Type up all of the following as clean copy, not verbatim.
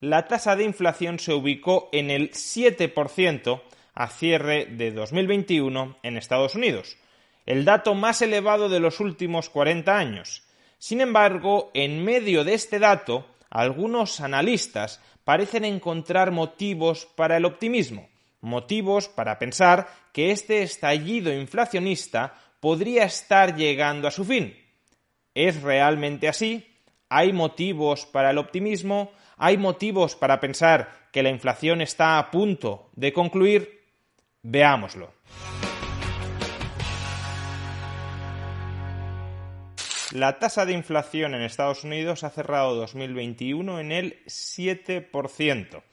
la tasa de inflación se ubicó en el 7% a cierre de 2021 en Estados Unidos, el dato más elevado de los últimos 40 años. Sin embargo, en medio de este dato, algunos analistas parecen encontrar motivos para el optimismo, motivos para pensar que este estallido inflacionista podría estar llegando a su fin. ¿Es realmente así? ¿Hay motivos para el optimismo? ¿Hay motivos para pensar que la inflación está a punto de concluir? Veámoslo. La tasa de inflación en Estados Unidos ha cerrado 2021 en el 7%,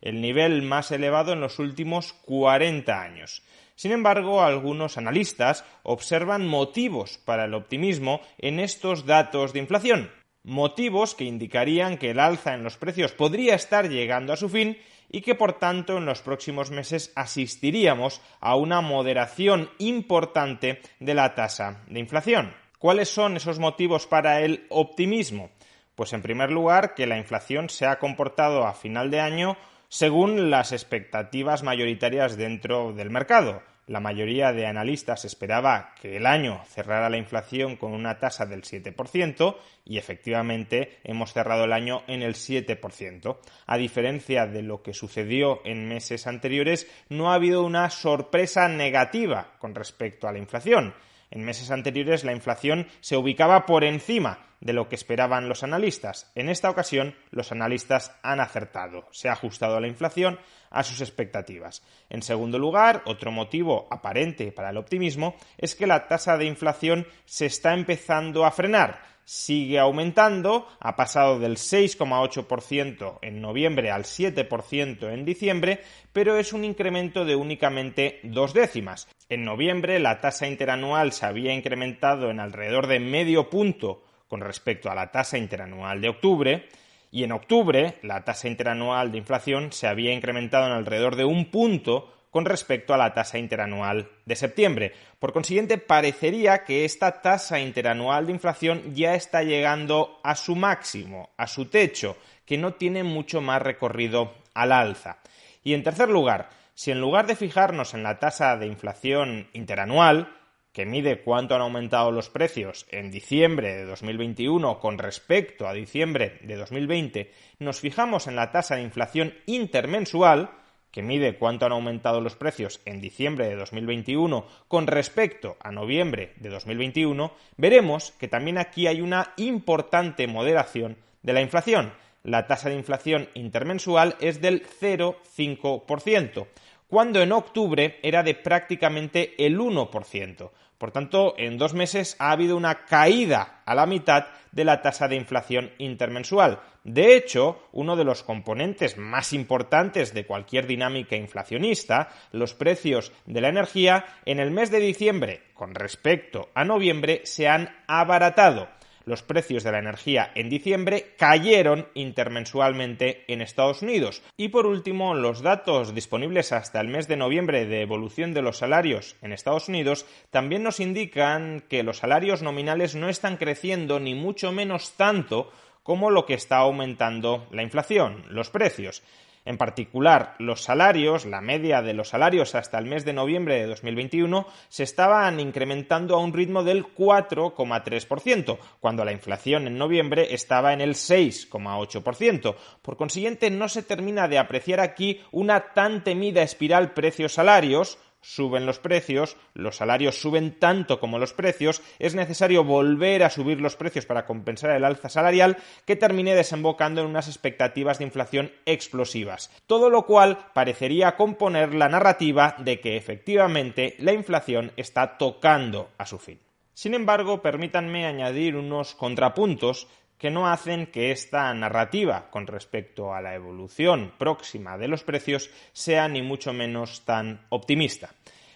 el nivel más elevado en los últimos 40 años. Sin embargo, algunos analistas observan motivos para el optimismo en estos datos de inflación, motivos que indicarían que el alza en los precios podría estar llegando a su fin y que, por tanto, en los próximos meses asistiríamos a una moderación importante de la tasa de inflación. ¿Cuáles son esos motivos para el optimismo? Pues en primer lugar, que la inflación se ha comportado a final de año según las expectativas mayoritarias dentro del mercado. La mayoría de analistas esperaba que el año cerrara la inflación con una tasa del 7% y efectivamente hemos cerrado el año en el 7%. A diferencia de lo que sucedió en meses anteriores, no ha habido una sorpresa negativa con respecto a la inflación. En meses anteriores la inflación se ubicaba por encima de lo que esperaban los analistas. En esta ocasión los analistas han acertado. Se ha ajustado la inflación a sus expectativas. En segundo lugar, otro motivo aparente para el optimismo es que la tasa de inflación se está empezando a frenar. Sigue aumentando, ha pasado del 6,8% en noviembre al 7% en diciembre, pero es un incremento de únicamente 2 décimas. En noviembre la tasa interanual se había incrementado en alrededor de medio punto con respecto a la tasa interanual de octubre, y en octubre la tasa interanual de inflación se había incrementado en alrededor de 1 punto con respecto a la tasa interanual de septiembre. Por consiguiente, parecería que esta tasa interanual de inflación ya está llegando a su máximo, a su techo, que no tiene mucho más recorrido al alza. Y en tercer lugar, si en lugar de fijarnos en la tasa de inflación interanual, que mide cuánto han aumentado los precios en diciembre de 2021 con respecto a diciembre de 2020, nos fijamos en la tasa de inflación intermensual, que mide cuánto han aumentado los precios en diciembre de 2021 con respecto a noviembre de 2021, veremos que también aquí hay una importante moderación de la inflación. La tasa de inflación intermensual es del 0,5%, cuando en octubre era de prácticamente el 1%. Por tanto, en 2 meses ha habido una caída a la mitad de la tasa de inflación intermensual. De hecho, uno de los componentes más importantes de cualquier dinámica inflacionista, los precios de la energía, en el mes de diciembre, con respecto a noviembre, se han abaratado. Los precios de la energía en diciembre cayeron intermensualmente en Estados Unidos. Y por último, los datos disponibles hasta el mes de noviembre de evolución de los salarios en Estados Unidos también nos indican que los salarios nominales no están creciendo ni mucho menos tanto como lo que está aumentando la inflación, los precios. En particular, los salarios, la media de los salarios hasta el mes de noviembre de 2021 se estaban incrementando a un ritmo del 4,3%, cuando la inflación en noviembre estaba en el 6,8%. Por consiguiente, no se termina de apreciar aquí una tan temida espiral precios-salarios. Suben los precios, los salarios suben tanto como los precios, es necesario volver a subir los precios para compensar el alza salarial que termine desembocando en unas expectativas de inflación explosivas. Todo lo cual parecería componer la narrativa de que efectivamente la inflación está tocando a su fin. Sin embargo, permítanme añadir unos contrapuntos que no hacen que esta narrativa con respecto a la evolución próxima de los precios sea ni mucho menos tan optimista.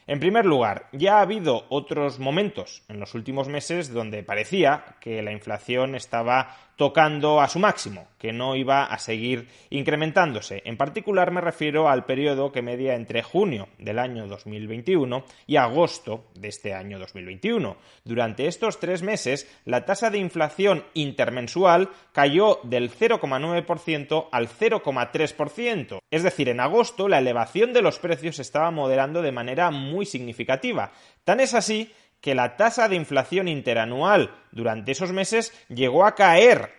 En primer lugar, ya ha habido otros momentos en los últimos meses donde parecía que la inflación estaba tocando a su máximo, que no iba a seguir incrementándose. En particular me refiero al periodo que media entre junio del año 2021 y agosto de este año 2021. Durante estos 3 meses, la tasa de inflación intermensual cayó del 0,9% al 0,3%. Es decir, en agosto la elevación de los precios se estaba moderando de manera muy significativa. Tan es así que la tasa de inflación interanual durante esos meses llegó a caer,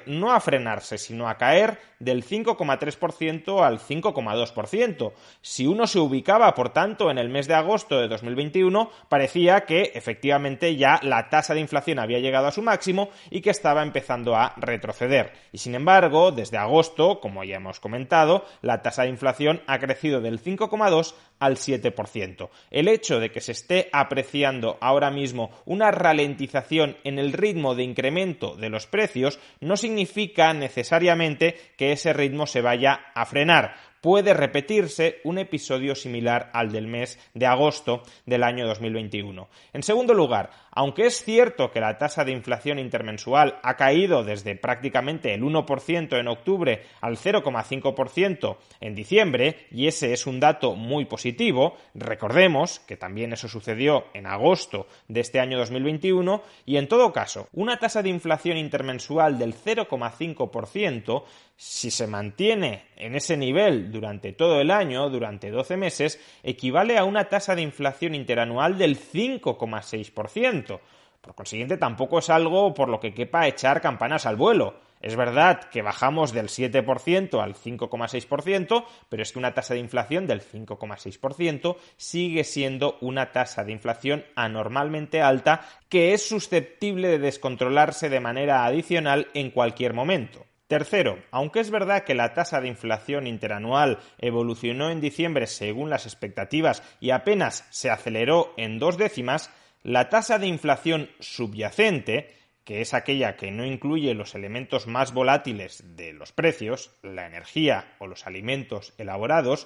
no a frenarse, sino a caer del 5,3% al 5,2%. Si uno se ubicaba, por tanto, en el mes de agosto de 2021, parecía que efectivamente ya la tasa de inflación había llegado a su máximo y que estaba empezando a retroceder. Y sin embargo, desde agosto, como ya hemos comentado, la tasa de inflación ha crecido del 5,2% al 7%. El hecho de que se esté apreciando ahora mismo una ralentización en el ritmo de incremento de los precios no significa necesariamente que ese ritmo se vaya a frenar. Puede repetirse un episodio similar al del mes de agosto del año 2021. En segundo lugar, aunque es cierto que la tasa de inflación intermensual ha caído desde prácticamente el 1% en octubre al 0,5% en diciembre, y ese es un dato muy positivo, recordemos que también eso sucedió en agosto de este año 2021, y en todo caso, una tasa de inflación intermensual del 0,5%, si se mantiene en ese nivel durante todo el año, durante 12 meses, equivale a una tasa de inflación interanual del 5,6%. Por consiguiente, tampoco es algo por lo que quepa echar campanas al vuelo. Es verdad que bajamos del 7% al 5,6%, pero es que una tasa de inflación del 5,6% sigue siendo una tasa de inflación anormalmente alta que es susceptible de descontrolarse de manera adicional en cualquier momento. Tercero, aunque es verdad que la tasa de inflación interanual evolucionó en diciembre según las expectativas y apenas se aceleró en 2 décimas, la tasa de inflación subyacente, que es aquella que no incluye los elementos más volátiles de los precios, la energía o los alimentos elaborados,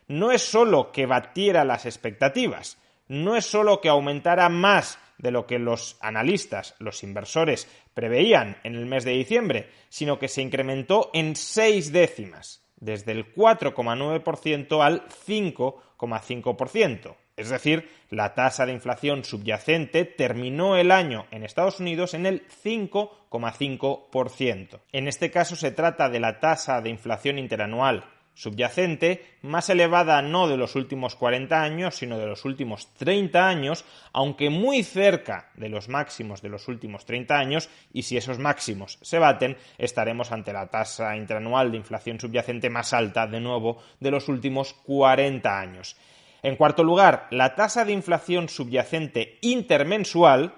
no es solo que batiera las expectativas, no es solo que aumentara más de lo que los analistas, los inversores, preveían en el mes de diciembre, sino que se incrementó en 6 décimas, desde el 4,9% al 5,5%. Es decir, la tasa de inflación subyacente terminó el año en Estados Unidos en el 5,5%. En este caso se trata de la tasa de inflación interanual subyacente más elevada no de los últimos 40 años, sino de los últimos 30 años, aunque muy cerca de los máximos de los últimos 30 años, y si esos máximos se baten, estaremos ante la tasa interanual de inflación subyacente más alta, de nuevo, de los últimos 40 años. En cuarto lugar, la tasa de inflación subyacente intermensual,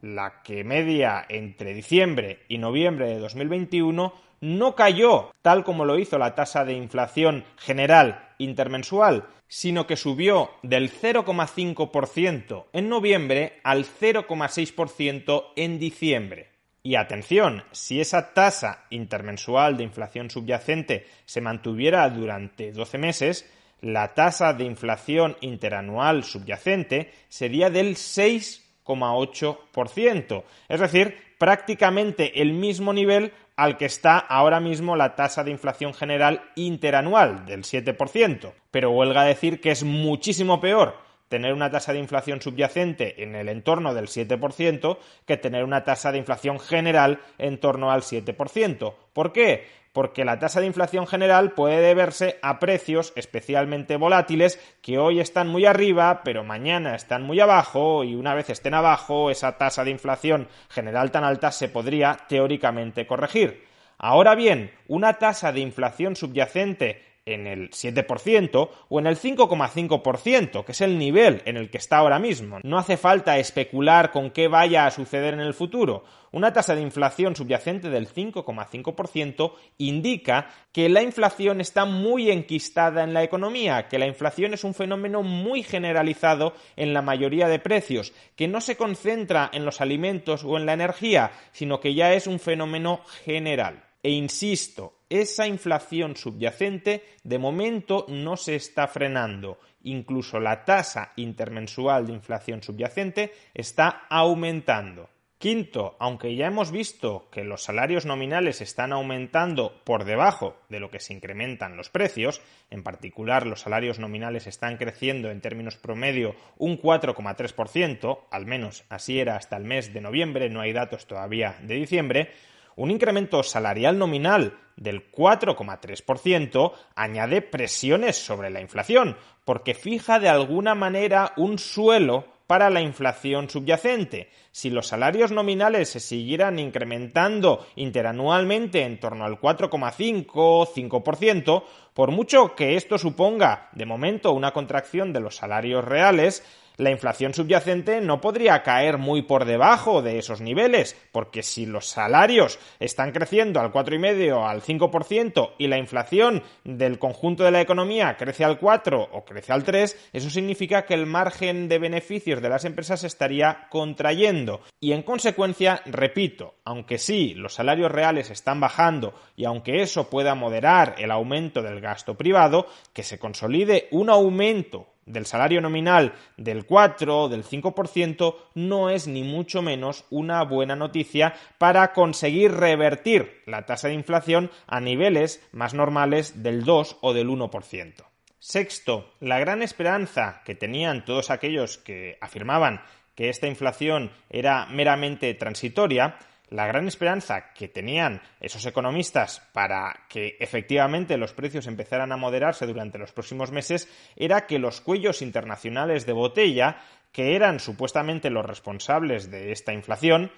la que media entre diciembre y noviembre de 2021, no cayó tal como lo hizo la tasa de inflación general intermensual, sino que subió del 0,5% en noviembre al 0,6% en diciembre. Y atención, si esa tasa intermensual de inflación subyacente se mantuviera durante 12 meses, la tasa de inflación interanual subyacente sería del 6,8%, es decir, prácticamente el mismo nivel al que está ahora mismo la tasa de inflación general interanual del 7%. Pero huelga decir que es muchísimo peor tener una tasa de inflación subyacente en el entorno del 7% que tener una tasa de inflación general en torno al 7%. ¿Por qué? Porque la tasa de inflación general puede deberse a precios especialmente volátiles que hoy están muy arriba, pero mañana están muy abajo, y una vez estén abajo, esa tasa de inflación general tan alta se podría teóricamente corregir. Ahora bien, una tasa de inflación subyacente en el 7% o en el 5,5%, que es el nivel en el que está ahora mismo. No hace falta especular con qué vaya a suceder en el futuro. Una tasa de inflación subyacente del 5,5% indica que la inflación está muy enquistada en la economía, que la inflación es un fenómeno muy generalizado en la mayoría de precios, que no se concentra en los alimentos o en la energía, sino que ya es un fenómeno general. E insisto, esa inflación subyacente de momento no se está frenando. Incluso la tasa intermensual de inflación subyacente está aumentando. Quinto, aunque ya hemos visto que los salarios nominales están aumentando por debajo de lo que se incrementan los precios, en particular los salarios nominales están creciendo en términos promedio un 4,3%, al menos así era hasta el mes de noviembre, no hay datos todavía de diciembre, un incremento salarial nominal del 4,3% añade presiones sobre la inflación, porque fija de alguna manera un suelo para la inflación subyacente. Si los salarios nominales se siguieran incrementando interanualmente en torno al 4,5-5%, por mucho que esto suponga, de momento, una contracción de los salarios reales, la inflación subyacente no podría caer muy por debajo de esos niveles, porque si los salarios están creciendo al 4,5 al 5% y la inflación del conjunto de la economía crece al 4 o crece al 3, eso significa que el margen de beneficios de las empresas estaría contrayendo. Y en consecuencia, repito, aunque sí, los salarios reales están bajando y aunque eso pueda moderar el aumento del gasto privado, que se consolide un aumento del salario nominal del 4 o del 5% no es ni mucho menos una buena noticia para conseguir revertir la tasa de inflación a niveles más normales del 2 o del 1%. Sexto, la gran esperanza que tenían todos aquellos que afirmaban que esta inflación era meramente transitoria, la gran esperanza que tenían esos economistas para que efectivamente los precios empezaran a moderarse durante los próximos meses era que los cuellos internacionales de botella, que eran supuestamente los responsables de esta inflación,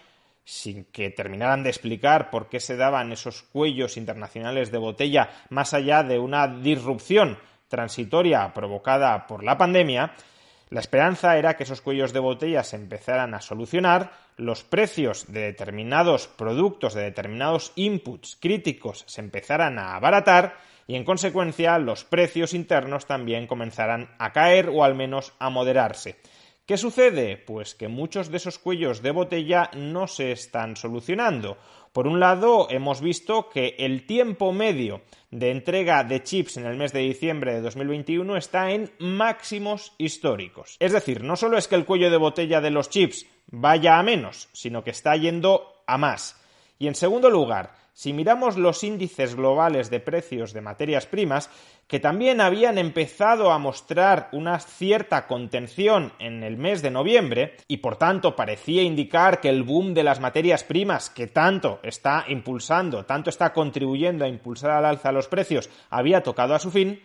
sin que terminaran de explicar por qué se daban esos cuellos internacionales de botella más allá de una disrupción transitoria provocada por la pandemia, la esperanza era que esos cuellos de botella se empezaran a solucionar, los precios de determinados productos, de determinados inputs críticos se empezaran a abaratar y en consecuencia los precios internos también comenzaran a caer o al menos a moderarse. ¿Qué sucede? Pues que muchos de esos cuellos de botella no se están solucionando. Por un lado, hemos visto que el tiempo medio de entrega de chips en el mes de diciembre de 2021 está en máximos históricos. Es decir, no solo es que el cuello de botella de los chips vaya a menos, sino que está yendo a más. Y en segundo lugar, si miramos los índices globales de precios de materias primas, que también habían empezado a mostrar una cierta contención en el mes de noviembre y por tanto parecía indicar que el boom de las materias primas que tanto está impulsando, tanto está contribuyendo a impulsar al alza los precios, había tocado a su fin,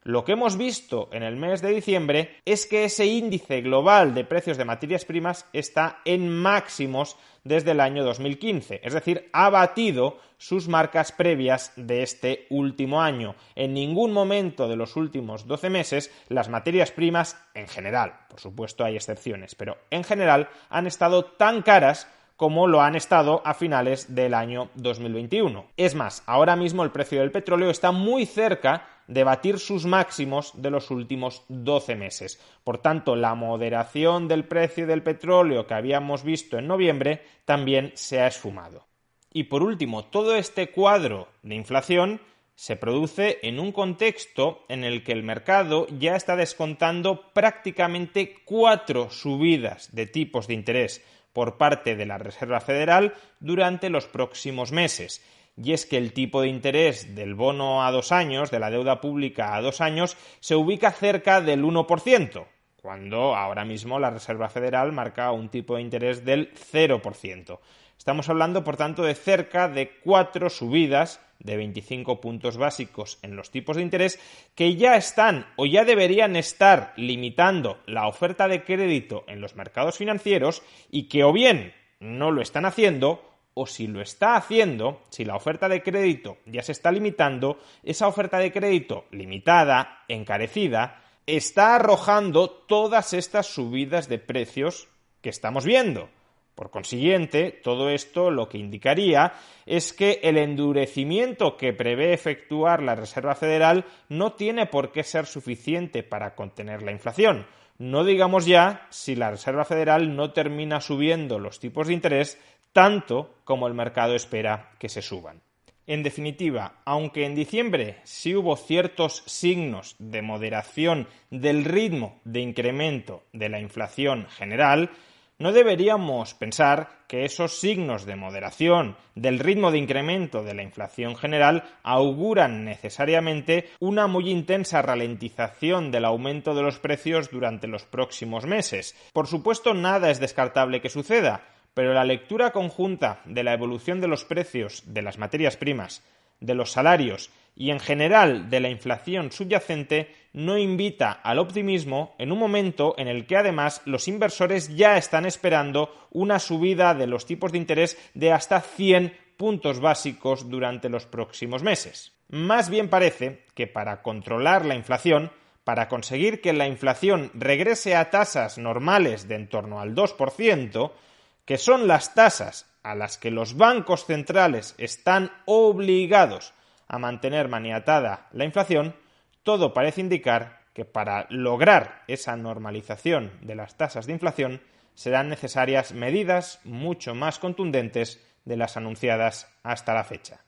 lo que hemos visto en el mes de diciembre es que ese índice global de precios de materias primas está en máximos desde el año 2015, es decir, ha batido sus marcas previas de este último año. En ningún momento de los últimos 12 meses las materias primas, en general, por supuesto hay excepciones, pero en general han estado tan caras como lo han estado a finales del año 2021. Es más, ahora mismo el precio del petróleo está muy cerca de batir sus máximos de los últimos 12 meses. Por tanto, la moderación del precio del petróleo que habíamos visto en noviembre también se ha esfumado. Y por último, todo este cuadro de inflación se produce en un contexto en el que el mercado ya está descontando prácticamente 4 subidas de tipos de interés por parte de la Reserva Federal durante los próximos meses. Y es que el tipo de interés del bono a 2 años, de la deuda pública a 2 años, se ubica cerca del 1%, cuando ahora mismo la Reserva Federal marca un tipo de interés del 0%. Estamos hablando, por tanto, de cerca de 4 subidas de 25 puntos básicos en los tipos de interés que ya están o ya deberían estar limitando la oferta de crédito en los mercados financieros y que o bien no lo están haciendo o si lo está haciendo, si la oferta de crédito ya se está limitando, esa oferta de crédito limitada, encarecida, está arrojando todas estas subidas de precios que estamos viendo. Por consiguiente, todo esto lo que indicaría es que el endurecimiento que prevé efectuar la Reserva Federal no tiene por qué ser suficiente para contener la inflación. No digamos ya si la Reserva Federal no termina subiendo los tipos de interés tanto como el mercado espera que se suban. En definitiva, aunque en diciembre sí hubo ciertos signos de moderación del ritmo de incremento de la inflación general, no deberíamos pensar que esos signos de moderación del ritmo de incremento de la inflación general auguran necesariamente una muy intensa ralentización del aumento de los precios durante los próximos meses. Por supuesto, nada es descartable que suceda, pero la lectura conjunta de la evolución de los precios de las materias primas, de los salarios y en general de la inflación subyacente no invita al optimismo en un momento en el que además los inversores ya están esperando una subida de los tipos de interés de hasta 100 puntos básicos durante los próximos meses. Más bien parece que para controlar la inflación, para conseguir que la inflación regrese a tasas normales de en torno al 2%, que son las tasas a las que los bancos centrales están obligados a mantener maniatada la inflación, todo parece indicar que para lograr esa normalización de las tasas de inflación serán necesarias medidas mucho más contundentes de las anunciadas hasta la fecha.